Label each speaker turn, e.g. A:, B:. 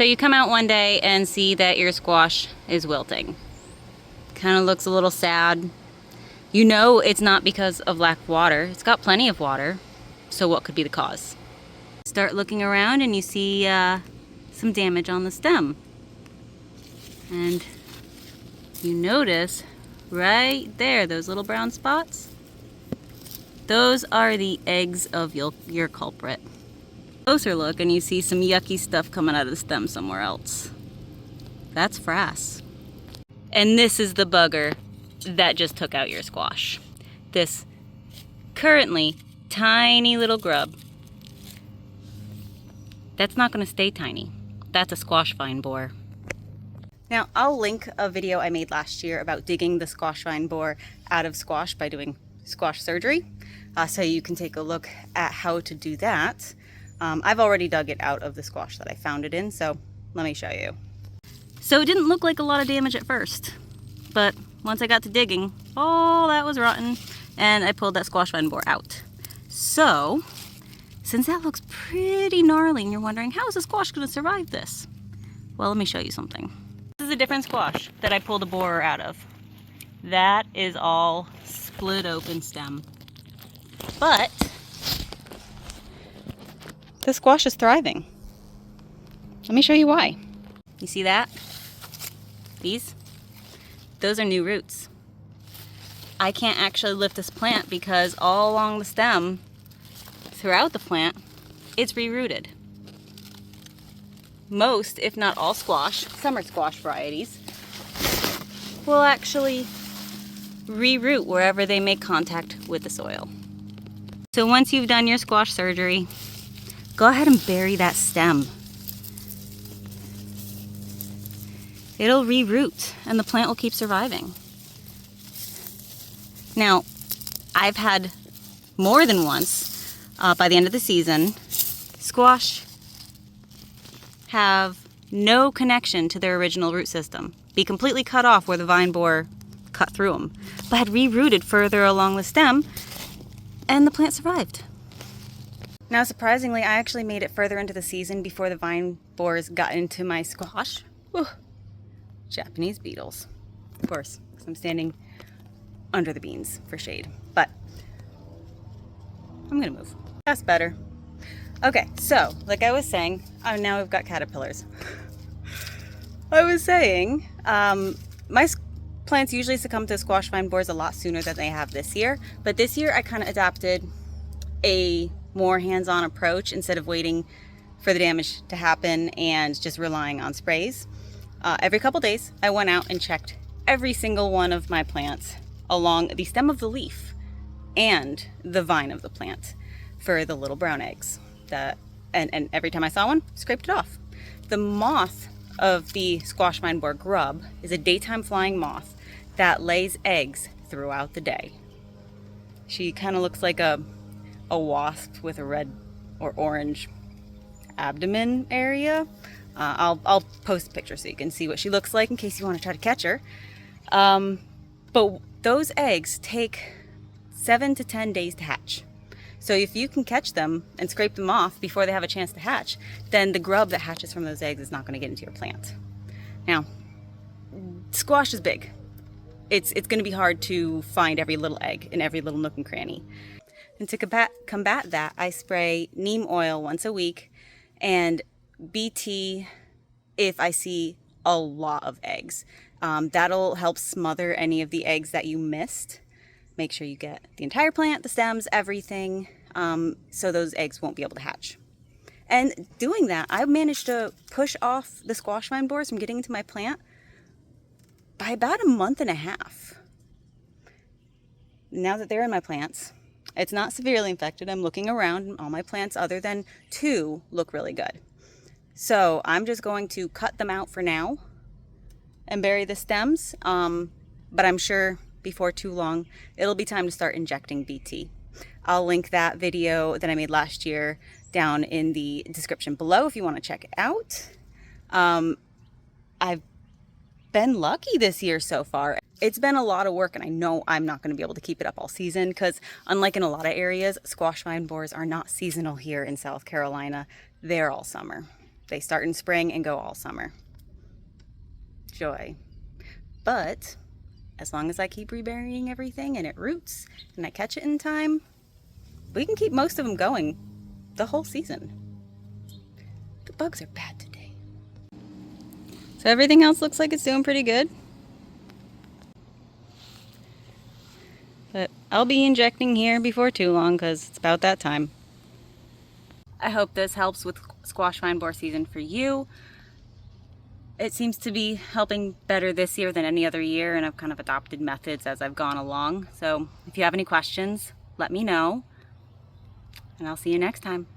A: So you come out one day and see that your squash is wilting. Kind of looks a little sad. You know it's not because of lack of water. It's got plenty of water. So what could be the cause? Start looking around and you see some damage on the stem. And you notice right there, those little brown spots. Those are the eggs of your culprit. Closer look and you see some yucky stuff coming out of the stem somewhere else. That's frass. And this is the bugger that just took out your squash. This currently tiny little grub. That's not going to stay tiny. That's a squash vine borer. Now, I'll link a video I made last year about digging the squash vine borer out of squash by doing squash surgery. So you can take a look at how to do that. I've already dug it out of the squash that I found it in, so let me show you. So it didn't look like a lot of damage at first, but once I got to digging, all that was rotten, and I pulled that squash vine borer out. So, since that looks pretty gnarly and you're wondering, how is a squash going to survive this? Well, let me show you something. This is a different squash that I pulled a borer out of. That is all split open stem. But the squash is thriving. Let me show you why. You see that? Those are new roots. I can't actually lift this plant because all along the stem, throughout the plant, it's re-rooted. Most, if not all squash, summer squash varieties, will actually re-root wherever they make contact with the soil. So once you've done your squash surgery, go ahead and bury that stem. It'll re-root and the plant will keep surviving. Now, I've had more than once, by the end of the season, squash have no connection to their original root system, be completely cut off where the vine borer cut through them, but had re-rooted further along the stem and the plant survived. Now, surprisingly, I actually made it further into the season before the vine borers got into my squash. Whew. Japanese beetles, of course, because I'm standing under the beans for shade, but I'm gonna move. That's better. Okay, so like I was saying, now we've got caterpillars. I was saying, my plants usually succumb to squash vine borers a lot sooner than they have this year, but this year I kind of adopted a more hands-on approach instead of waiting for the damage to happen and just relying on sprays. Every couple days, I went out and checked every single one of my plants along the stem of the leaf and the vine of the plant for the little brown eggs. And every time I saw one, scraped it off. The moth of the squash vine borer grub is a daytime flying moth that lays eggs throughout the day. She kind of looks like a wasp with a red or orange abdomen area. I'll post a picture so you can see what she looks like in case you want to try to catch her. But those eggs take 7 to 10 days to hatch. So if you can catch them and scrape them off before they have a chance to hatch, then the grub that hatches from those eggs is not going to get into your plant. Now, squash is big. It's going to be hard to find every little egg in every little nook and cranny. And to combat that, I spray neem oil once a week and BT if I see a lot of eggs. That'll help smother any of the eggs that you missed. Make sure you get the entire plant, the stems, everything, so those eggs won't be able to hatch. And doing that, I managed to push off the squash vine borers from getting into my plant by about a month and a half. Now that they're in my plants, it's not severely infected. I'm looking around and all my plants other than 2 look really good. So I'm just going to cut them out for now and bury the stems, but I'm sure before too long it'll be time to start injecting BT. I'll link that video that I made last year down in the description below if you want to check it out. I've been lucky this year so far. It's been a lot of work, and I know I'm not going to be able to keep it up all season because unlike in a lot of areas, squash vine borers are not seasonal here in South Carolina. They're all summer. They start in spring and go all summer. Joy. But as long as I keep reburying everything and it roots and I catch it in time, we can keep most of them going the whole season. The bugs are bad today. So everything else looks like it's doing pretty good. But I'll be injecting here before too long because it's about that time. I hope this helps with squash vine borer season for you. It seems to be helping better this year than any other year, and I've kind of adopted methods as I've gone along. So if you have any questions, let me know, and I'll see you next time.